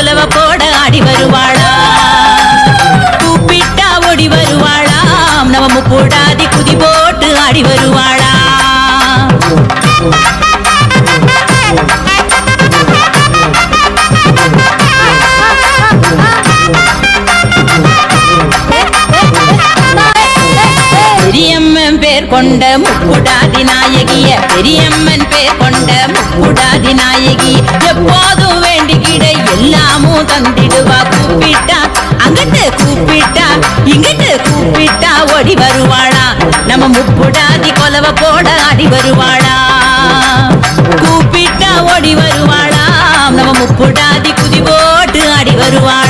கொலவ போட ஆடி வருவாளா கூப்பிட்டா ஓடி வருவாளாம் நம்ம முப்பூடாதி குதி போட்டு ஆடி வருவாளா பெரியம்மன் பேர் கொண்ட முக்குடாதி நாயகிய பெரியம்மன் பேர் கொண்ட முக்குடாதி நாயகி எப்போதும் வேண்டிக்கிட எல்லாமும் தந்திடுவா கூப்பிட்டா அங்கிட்டு கூப்பிட்டா இங்கிட்டு கூப்பிட்டா ஓடி வருவாளா நம்ம முக்குடாதி கொலவ போட ஆடி வருவாளா கூப்பிட்டா ஓடி வருவாளா நம்ம முக்குடாதி குதி போட்டு ஆடி வருவாளா